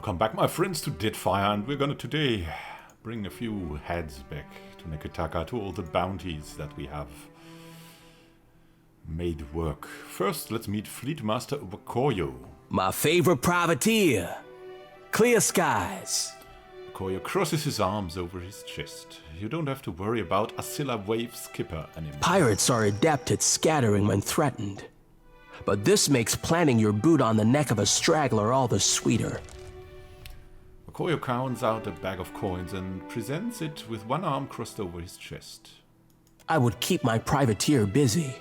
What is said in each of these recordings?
Welcome back, my friends, to Deadfire, and we're gonna today bring a few heads back to NEKETAKA, to all the bounties that we have made work. First, let's meet Fleet Master Bakoyo. My favorite privateer. Clear skies. Bakoyo crosses his arms over his chest. You don't have to worry about Asilla Wave Skipper anymore. Pirates are adept at scattering when threatened. But this makes planting your boot on the neck of a straggler all the sweeter. Bakoyo counts out a bag of coins and presents it with one arm crossed over his chest. I would keep my privateer busy.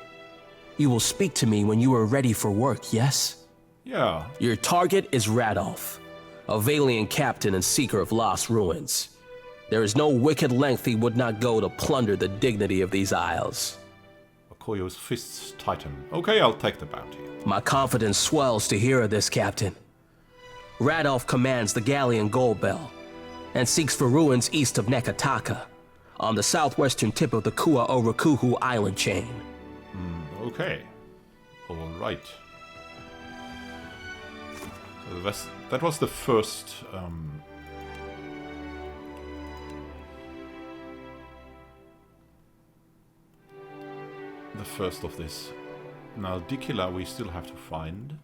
You will speak to me when you are ready for work, yes? Yeah. Your target is Radolf, a Valiant captain and seeker of lost ruins. There is no wicked length he would not go to plunder the dignity of these isles. Bakoyo's fists tighten. Okay, I'll take the bounty. My confidence swells to hear of this, Captain. Radolf commands the galleon Goldbell, and seeks for ruins east of NEKETAKA, on the southwestern tip of the Kua-Orakuhu island chain. Okay. All right. So that was the first... the first of this. Now, Dikila we still have to find.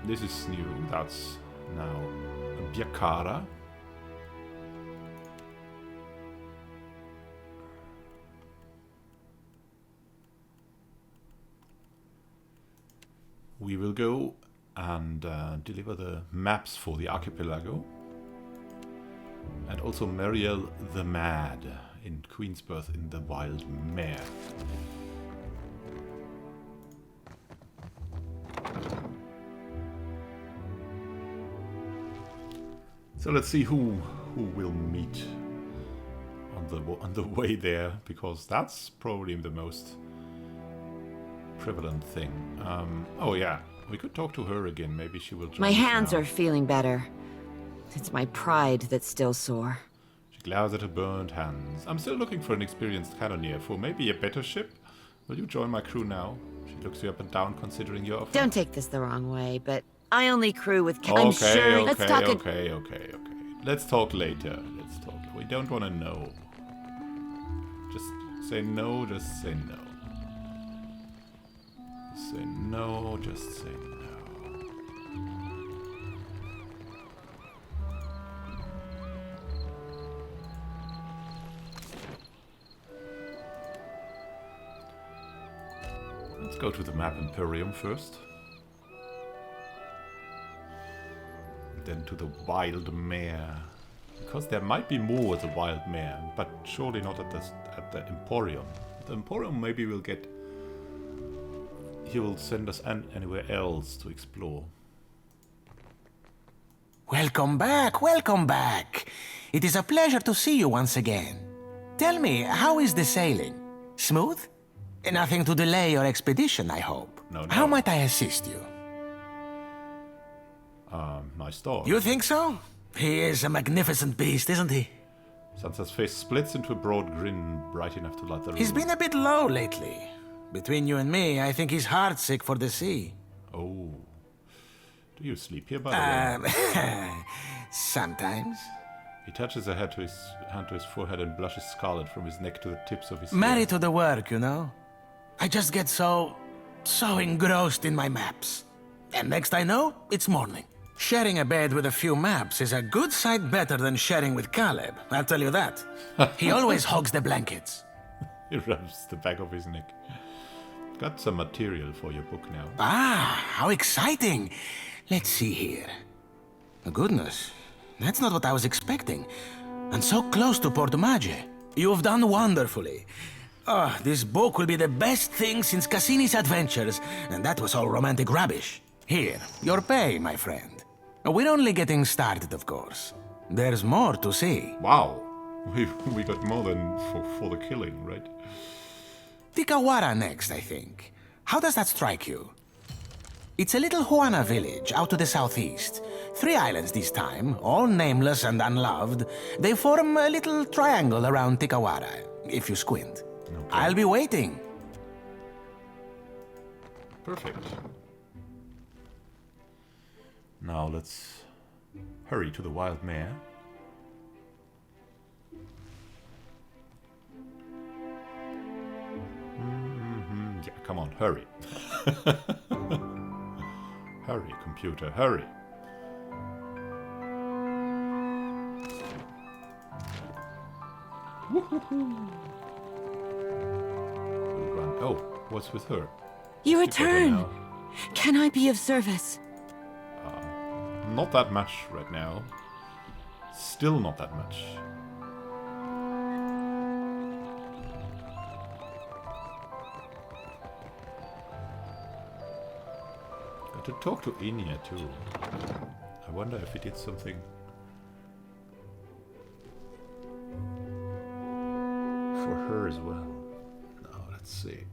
This is new. That's now Biakara. We will go and deliver the maps for the archipelago. And also Mariel the Mad in Queensbirth in the Wild Mare. So let's see who will meet on the way there, because that's probably the most prevalent thing. Oh yeah, we could talk to her again. Maybe she will join My us hands now. are feeling better. It's my pride that's still sore. She glares at her burned hands. I'm still looking for an experienced cannoneer for maybe a better ship. Will you join my crew now? She looks you up and down, considering your offer. Don't take this the wrong way, but I only crew with... I'm sure... Okay, Let's talk... okay. Let's talk later. Let's talk. We don't want to know. Just say no, just say no. Say no, just say no. Let's go to the map Imperium first. Then to the Wild Mare. Because there might be more at the Wild Mare, but surely not at the Emporium. The Emporium maybe we'll get... He will send us anywhere else to explore. Welcome back, welcome back. It is a pleasure to see you once again. Tell me, how is the sailing? Smooth? Nothing to delay your expedition, I hope. No. How might I assist you? Nice dog. You think so? He is a magnificent beast, isn't he? Sansa's face splits into a broad grin, bright enough to light the room. He's been a bit low lately. Between you and me, I think he's heartsick for the sea. Oh. Do you sleep here, by the way? Sometimes. He touches a hand to his forehead and blushes scarlet from his neck to the tips of his Married hair. to the work, you know? I just get so engrossed in my maps. And next I know, it's morning. Sharing a bed with a few maps is a good sight better than sharing with Caleb, I'll tell you that. He always hogs the blankets. He rubs the back of his neck. Got some material for your book now. Ah, how exciting! Let's see here. Oh, goodness, that's not what I was expecting. And so close to Port Mage. You've done wonderfully. Oh, this book will be the best thing since Cassini's adventures, and that was all romantic rubbish. Here, your pay, my friend. We're only getting started, of course. There's more to see. Wow. We got more than for the killing, right? Tikawara next, I think. How does that strike you? It's a little Huana village out to the southeast. 3 islands this time, all nameless and unloved. They form a little triangle around Tikawara, if you squint. Okay. I'll be waiting. Perfect. Now let's hurry to the wild mare. Yeah, come on, hurry. Hurry, computer, hurry. Woohoo! Run. Oh, what's with her? You return! Can I be of service? Not that much right now. Still not that much. Got to talk to Enya too. I wonder if he did something for her as well. Now let's see.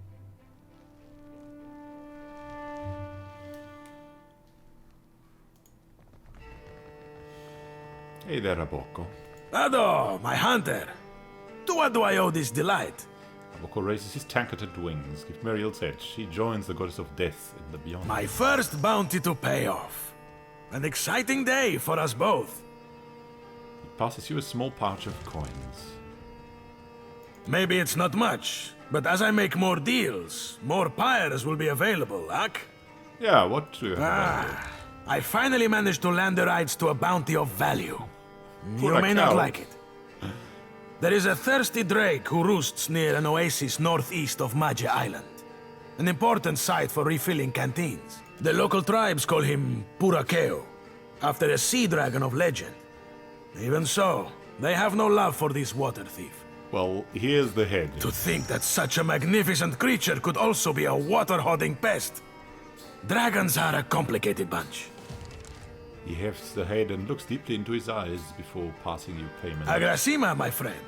Hey there, Aboko. Ado, my hunter. To what do I owe this delight? Aboko raises his tanketed wings, gives Muriel's edge. He joins the goddess of death in the beyond. My first bounty to pay off. An exciting day for us both. He passes you a small pouch of coins. Maybe it's not much, but as I make more deals, more pyres will be available, Ak? Yeah, what do you have? I finally managed to land the rights to a bounty of value. You may not like it. There is a thirsty drake who roosts near an oasis northeast of Mage Island. An important site for refilling canteens. The local tribes call him Purakeo, after a sea dragon of legend. Even so, they have no love for this water thief. Well, here's the head. To think that such a magnificent creature could also be a water-hoarding pest. Dragons are a complicated bunch. He hefts the head and looks deeply into his eyes before passing you payment. Agrasima, my friend.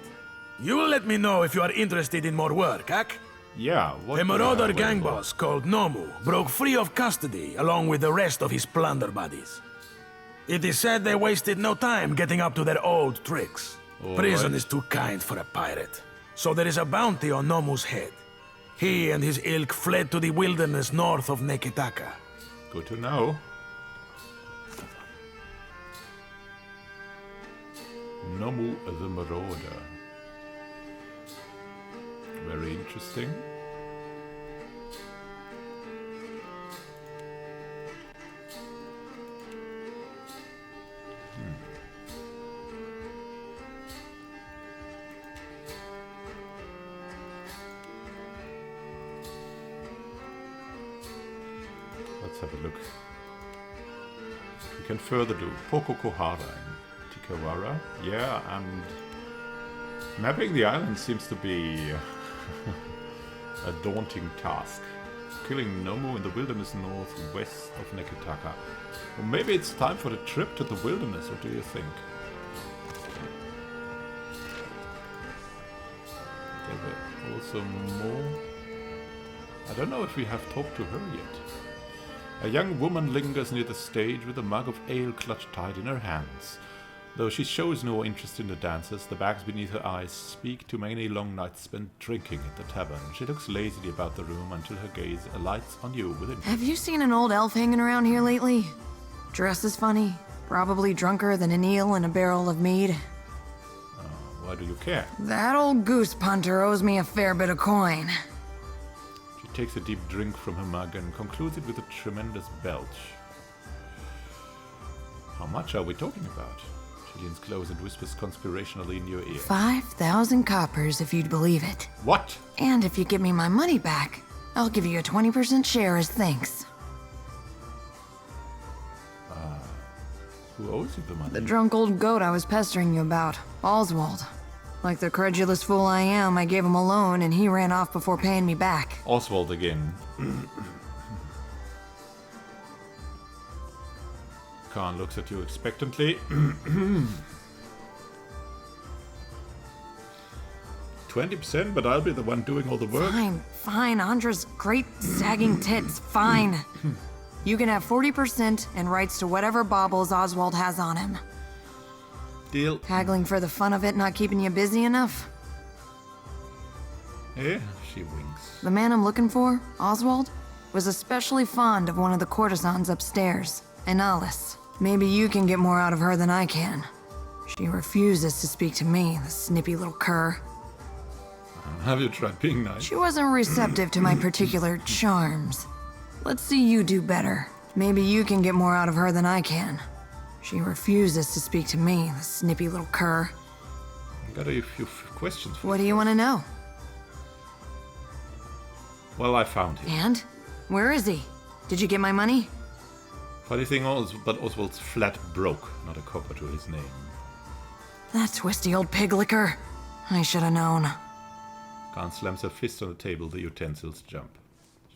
You will let me know if you are interested in more work, Ak? Yeah, what? A marauder gang boss called Nomu broke free of custody along with the rest of his plunder buddies. It is said they wasted no time getting up to their old tricks. Prison is too kind for a pirate. So there is a bounty on Nomu's head. He and his ilk fled to the wilderness north of Neketaka. Good to know. Nomu the Marauder. Very interesting. Let's have a look. We can further do Poko Kohara and Tikawara. Yeah, and mapping the island seems to be a daunting task. Killing Nomu in the wilderness northwest of Neketaka. Well, maybe it's time for a trip to the wilderness, what do you think? There were also more. I don't know if we have talked to her yet. A young woman lingers near the stage with a mug of ale clutched tight in her hands. Though she shows no interest in the dances, the bags beneath her eyes speak to many long nights spent drinking at the tavern. She looks lazily about the room until her gaze alights on you with interest. Have you seen an old elf hanging around here lately? Dresses funny, probably drunker than an eel in a barrel of mead. Why do you care? That old goose punter owes me a fair bit of coin. She takes a deep drink from her mug and concludes it with a tremendous belch. How much are we talking about? She leans close and whispers conspirationally in your ear. 5,000 coppers if you'd believe it. What? And if you give me my money back, I'll give you a 20% share as thanks. Who owes you the money? The drunk old goat I was pestering you about, Oswald. Like the credulous fool I am, I gave him a loan and he ran off before paying me back. Oswald again. Khan looks at you expectantly. 20%, but I'll be the one doing all the work. Fine, Andra's great sagging tits, fine. You can have 40% and rights to whatever baubles Oswald has on him. Deal. Haggling for the fun of it not keeping you busy enough? Yeah, she winks. The man I'm looking for, Oswald, was especially fond of one of the courtesans upstairs, Analis. Maybe you can get more out of her than I can. She refuses to speak to me, the snippy little cur. Have you tried being nice? She wasn't receptive to my particular charms. Let's see you do better. Maybe you can get more out of her than I can. She refuses to speak to me, the snippy little cur. I've got a few questions for you. What do you want to know? Well, I found him. And? Where is he? Did you get my money? Funny thing is, but Oswald's flat broke, not a copper to his name. That twisty old pig licker. I should have known. Khan slams her fist on the table, the utensils jump.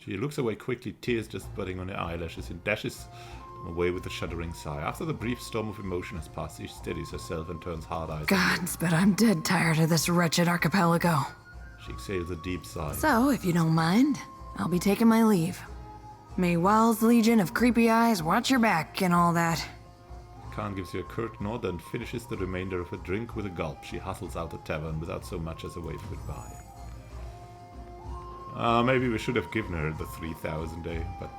She looks away quickly, tears just budding on her eyelashes, and dashes them away with a shuddering sigh. After the brief storm of emotion has passed, she steadies herself and turns hard-eyed. Gods, but I'm dead tired of this wretched archipelago. She exhales a deep sigh. So, if you don't mind, I'll be taking my leave. May Wild's Legion of Creepy Eyes watch your back and all that. Khan gives you a curt nod and finishes the remainder of her drink with a gulp. She hustles out the tavern without so much as a wave goodbye. Maybe we should have given her the 3,000, but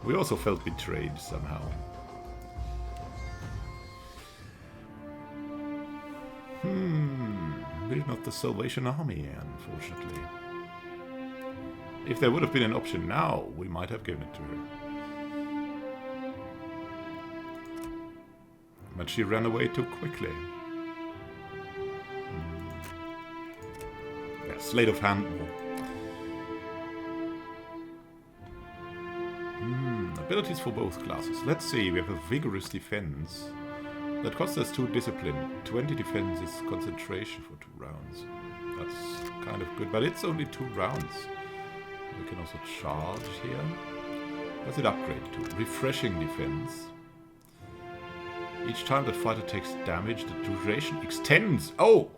we also felt betrayed somehow. We're not the Salvation Army, unfortunately. If there would have been an option now, we might have given it to her. But she ran away too quickly. Yeah, Slate of Hand. Abilities for both classes. Let's see, we have a Vigorous Defense. That costs us 2 Discipline. 20 Defense is Concentration for 2 rounds. That's kind of good, but it's only 2 rounds. We can also charge here. What's it upgrade to? Refreshing Defense. Each time the fighter takes damage, the duration extends. Oh!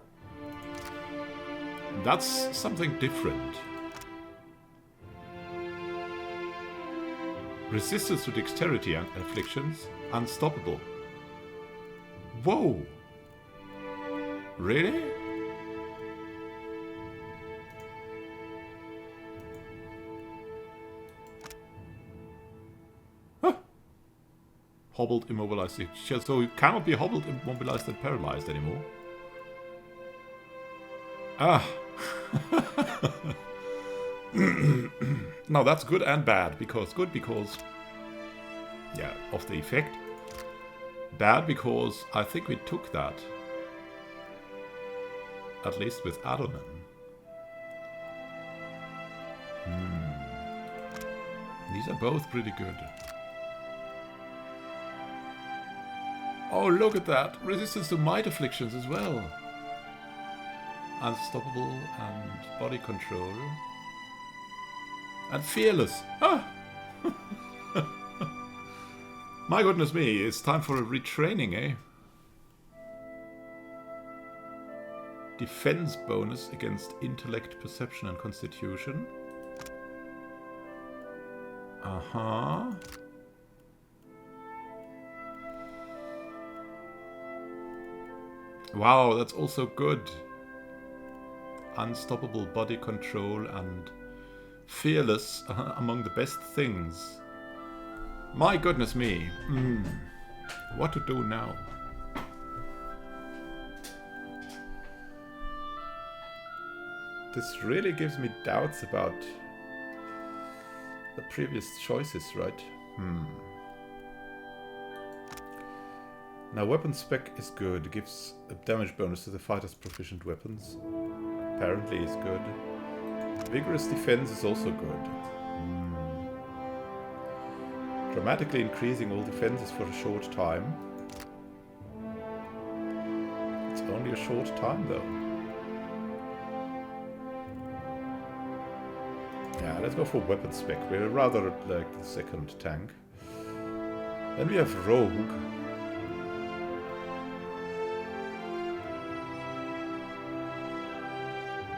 That's something different. Resistance to dexterity and afflictions. Unstoppable. Whoa! Really? Huh. Hobbled, immobilized. So you cannot be hobbled, immobilized, and paralyzed anymore. Ah. Now that's good and bad. Because good because... yeah, of the effect. Bad because I think we took that. At least with Adonan. These are both pretty good. Oh, look at that! Resistance to might afflictions as well. Unstoppable and body control. And fearless. Ah! My goodness me, it's time for a retraining, eh? Defense bonus against intellect, perception, and constitution. Uh-huh. Wow, that's also good. Unstoppable body control and fearless among the best things. My goodness me. What to do now? This really gives me doubts about the previous choices, right? Now, weapon spec is good. It gives a damage bonus to the fighter's proficient weapons. Apparently is good. Vigorous defense is also good. Dramatically increasing all defenses for a short time. It's only a short time though. Yeah, let's go for weapon spec. We're rather like the second tank. Then we have Rogue.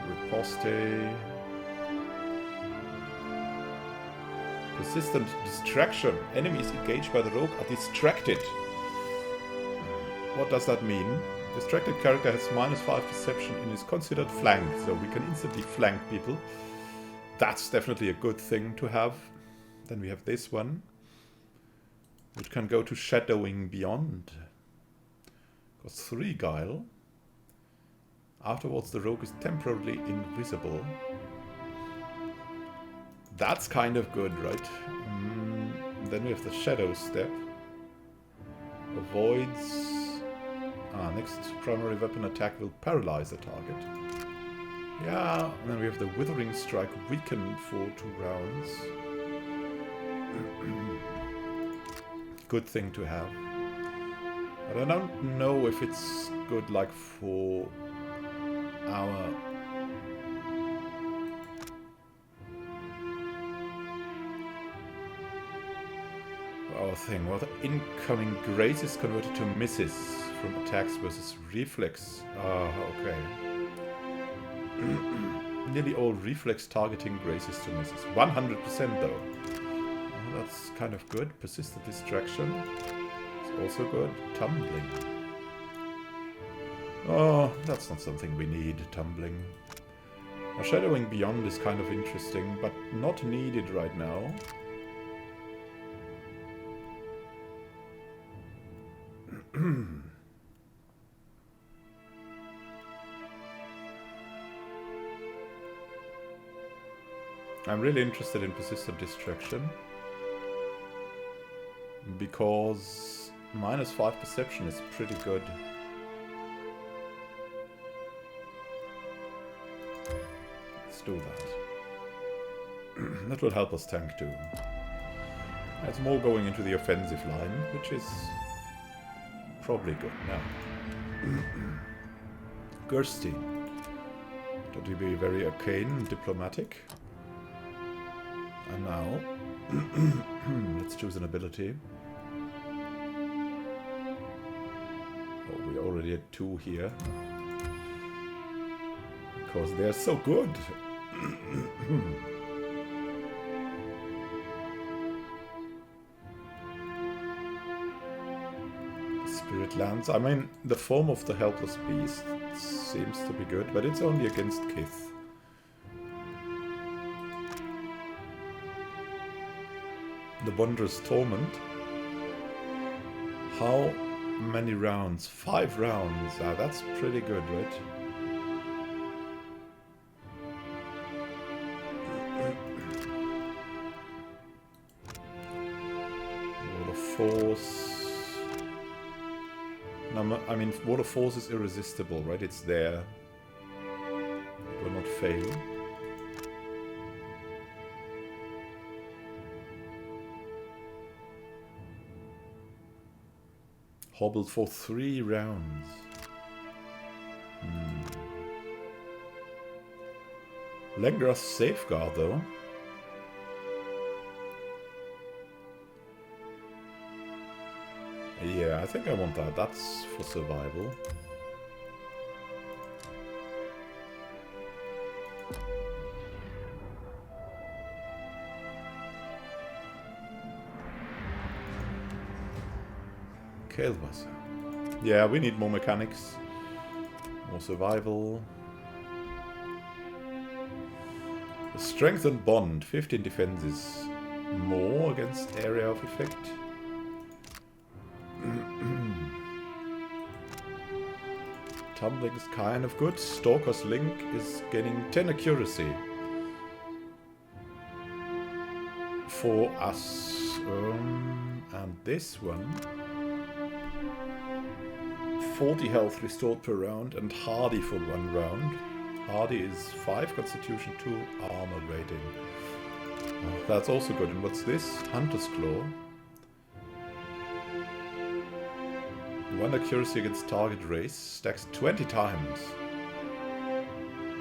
Riposte. Persistent distraction. Enemies engaged by the rogue are distracted. What does that mean? Distracted character has -5 perception and is considered flanked, so we can instantly flank people. That's definitely a good thing to have. Then we have this one, which Root can go to Shadowing Beyond. Costs 3 Guile. Afterwards, the rogue is temporarily invisible. That's kind of good, right? Then we have the Shadow Step. Avoids... next primary weapon attack will paralyze the target. Yeah, and then we have the Withering Strike weakened for 2 rounds. Good thing to have. But I don't know if it's good like for our thing. Well, the incoming grace is converted to misses from attacks versus reflex. Okay. Nearly all reflex targeting graces to misses. 100% though. Well, that's kind of good. Persistent distraction. It's also good. Tumbling. Oh, that's not something we need, tumbling. Now, Shadowing Beyond is kind of interesting, but not needed right now. I'm really interested in Persistent Distraction because -5 Perception is pretty good. Let's do that. That will help us tank too. That's more going into the offensive line, which is probably good now. Gurstine. Don't you be very arcane and diplomatic? And now, let's choose an ability. Oh, we already had 2 here. Because they're so good. Spirit Lands. I mean, the form of the Helpless Beast seems to be good, but it's only against Kith. The Wondrous Torment. How many rounds? 5 rounds. Ah, that's pretty good, right? Wall of Force. No, I mean, Wall of Force is irresistible, right? It's there. It will not fail. Hobbled for 3 rounds. Lengra's Safeguard, though. Yeah, I think I want that. That's for survival. Cailvassa. Yeah, we need more mechanics. More survival. The Strengthened Bond. 15 defenses. More against area of effect. Tumbling is kind of good. Stalker's Link is getting 10 accuracy. For us. And this one. 40 health restored per round and Hardy for 1 round. Hardy is 5 Constitution, 2 armor rating. Oh, that's also good. And what's this? Hunter's Claw. 1 accuracy against target race. Stacks 20 times.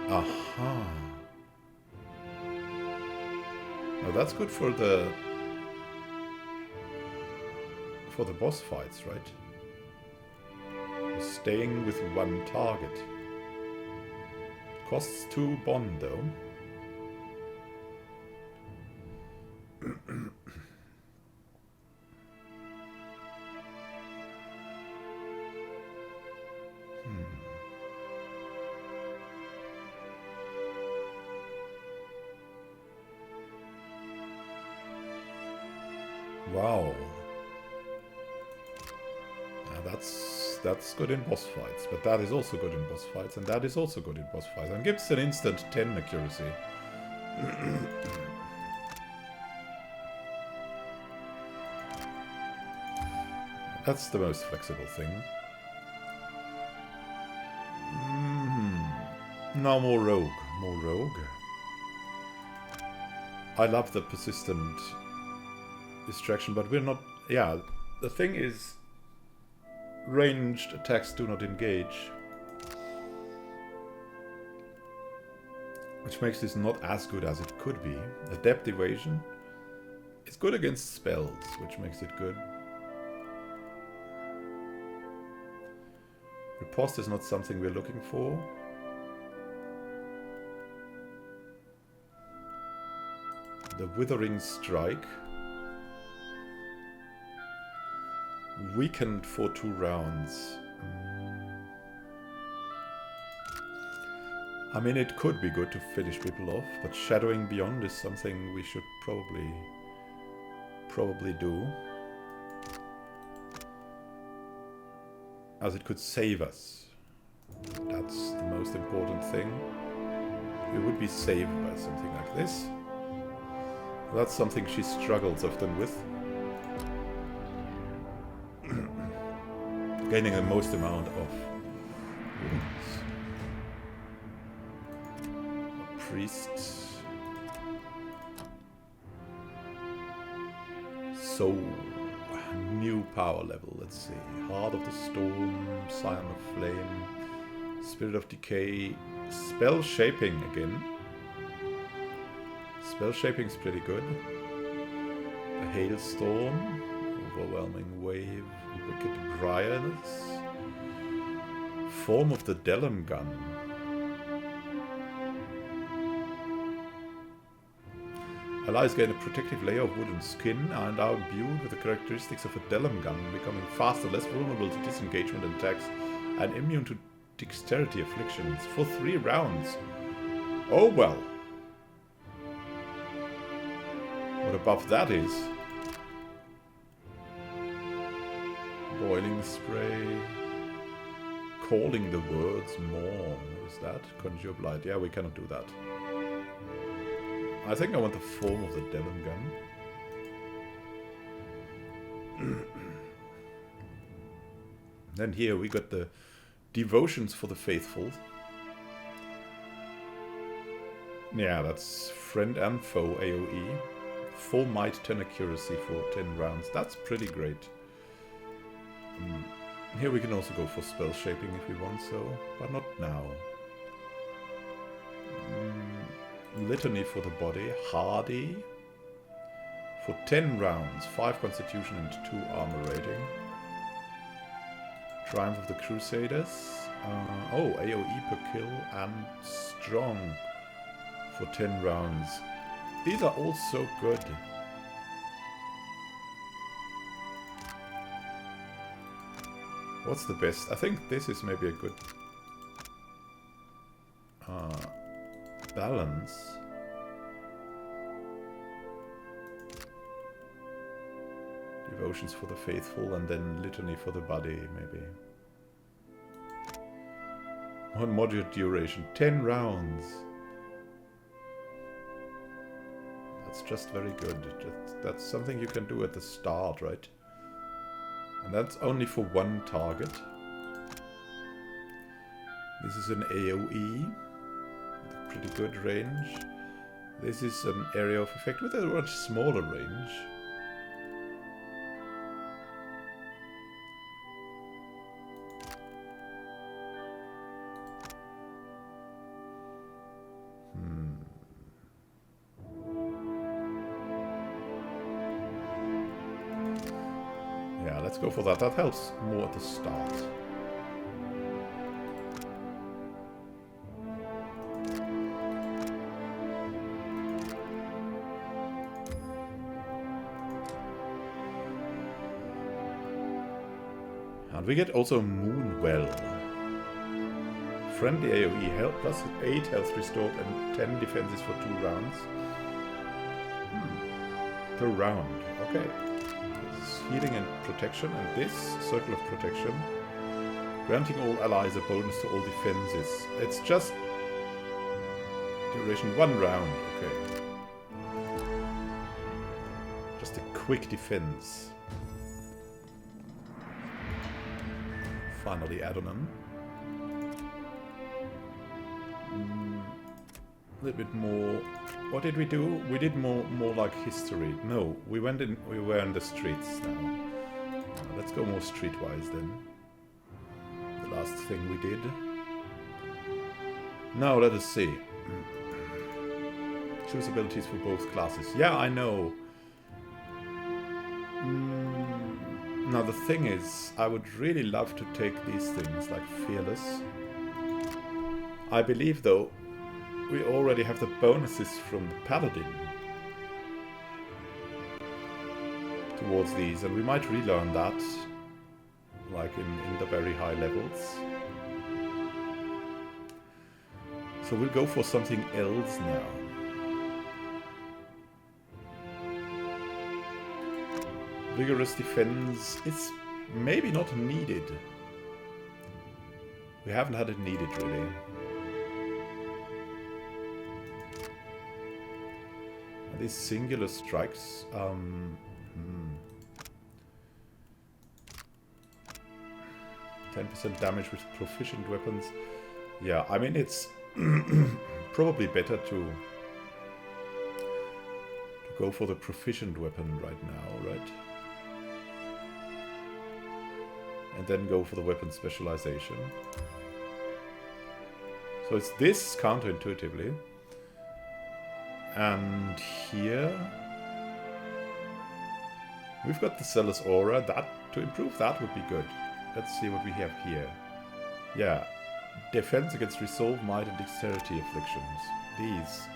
Aha. Now that's good for the boss fights, right? Staying with 1 target. Costs 2 bond though. Wow. That's good in boss fights, but that is also good in boss fights, and that is also good in boss fights, and gives an instant 10 accuracy. That's the most flexible thing. Now more rogue. More rogue. I love the persistent distraction, but we're not... Yeah, the thing is... Ranged attacks do not engage. Which makes this not as good as it could be. Adept evasion is good against spells, which makes it good. Riposte is not something we're looking for. The Withering Strike. Weakened for 2 rounds. I mean, it could be good to finish people off, but Shadowing Beyond is something we should probably do. As it could save us. That's the most important thing. We would be saved by something like this. That's something she struggles often with. Gaining the most amount of wounds. Priest. So, new power level, let's see. Heart of the Storm, Scion of Flame, Spirit of Decay, Spell Shaping again. Spell Shaping is pretty good. The Hailstorm, Overwhelming Wave, Wicked Briars, Form of the Delum Gun. Allies gain a protective layer of wooden skin and are imbued with the characteristics of a Delum Gun, becoming faster, less vulnerable to disengagement attacks, and immune to dexterity afflictions for 3 rounds. Oh well. What above that is? Boiling Spray. Calling the Words More. What is that? Conjure Blight. Yeah, we cannot do that. I think I want the Form of the Delum Gun. Then here we got the Devotions for the Faithful. Yeah, that's Friend and Foe AoE. 4 might, 10 accuracy for 10 rounds. That's pretty great. Here we can also go for Spell Shaping if we want so, but not now. Litany for the Body. Hardy. For 10 rounds. 5 Constitution and 2 Armor rating. Triumph of the Crusaders. Oh, AoE per kill and Strong for 10 rounds. These are all so good. What's the best? I think this is maybe a good balance. Devotions for the Faithful and then Litany for the Body, maybe. 1 moderate duration, 10 rounds. That's just very good. That's something you can do at the start, right? And that's only for 1 target. This is an AoE. Pretty good range. This is an area of effect with a much smaller range. Yeah, let's go for that. That helps more at the start. And we get also Moonwell. Friendly AoE health plus 8 health restored and 10 defenses for 2 rounds. Per round. Okay. This is healing and protection, and this circle of protection, granting all allies a bonus to all defenses. It's just duration 1 round, okay. Just a quick defense. Finally, Adonan. A little bit more. What did we do? We did more like history. No, we were in the streets now. Let's go more streetwise then. The last thing we did. Now let us see. Choose abilities for both classes. Yeah, I know. Now the thing is, I would really love to take these things like Fearless. I believe though, we already have the bonuses from the Paladin towards these, and we might relearn that, like in the very high levels. So we'll go for something else now. Vigorous defense is maybe not needed. We haven't had it needed really. These singular strikes, 10% damage with proficient weapons. Yeah, I mean it's probably better to go for the proficient weapon right now, right? And then go for the weapon specialization. So it's this counterintuitively. And here we've got the Zealous Aura. That to improve that would be good. Let's see what we have here. Yeah, defense against resolve, might, and dexterity afflictions. These,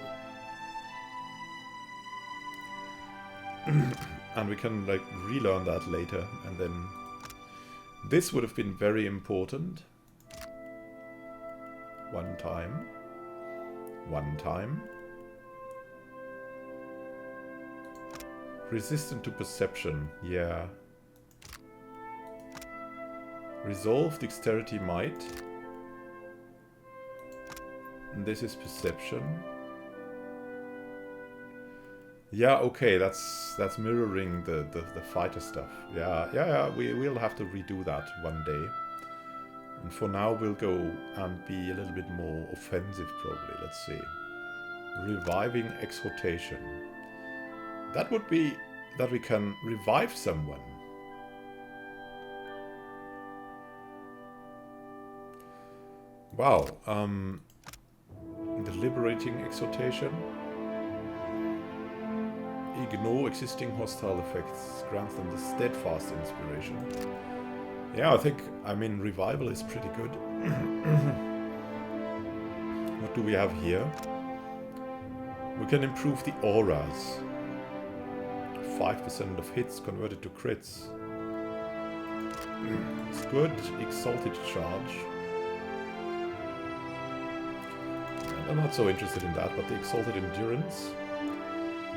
and we can like relearn that later. And then this would have been very important. One time. Resistant to perception, yeah. Resolve, dexterity, might. And this is perception. Yeah, okay, that's mirroring the fighter stuff. Yeah, we'll have to redo that one day. And for now we'll go and be a little bit more offensive probably, let's see. Reviving Exhortation. That would be that we can revive someone. Wow. The Liberating Exhortation. Ignore existing hostile effects. Grants them the Steadfast Inspiration. Yeah, I mean, Revival is pretty good. What do we have here? We can improve the auras. 5% of hits converted to crits. It's good. Exalted Charge. I'm not so interested in that, but the Exalted Endurance.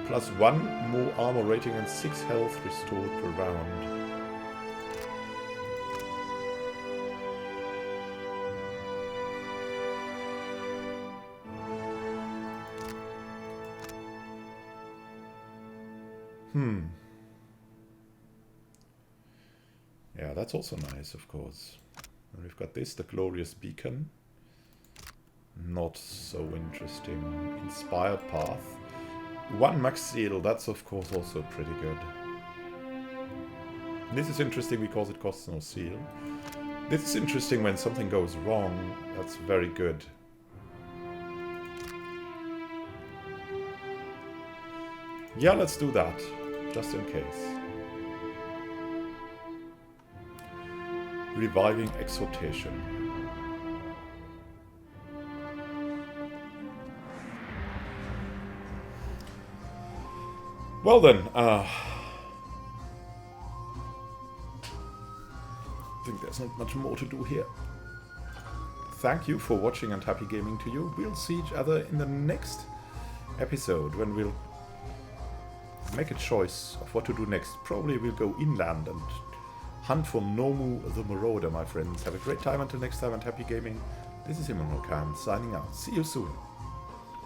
Plus 1 more armor rating and 6 health restored per round. Yeah, that's also nice, of course. And we've got this, the Glorious Beacon. Not so interesting. Inspired Path. 1 Max Seal, that's of course also pretty good. This is interesting because it costs no seal. This is interesting when something goes wrong. That's very good. Yeah, let's do that. Just in case. Reviving Exhortation. Well then, I think there's not much more to do here. Thank you for watching and happy gaming to you. We'll see each other in the next episode when we'll make a choice of what to do next. Probably we'll go inland and hunt for Nomu the Marauder, my friends. Have a great time until next time and happy gaming. This is Imran Khan signing out. See you soon.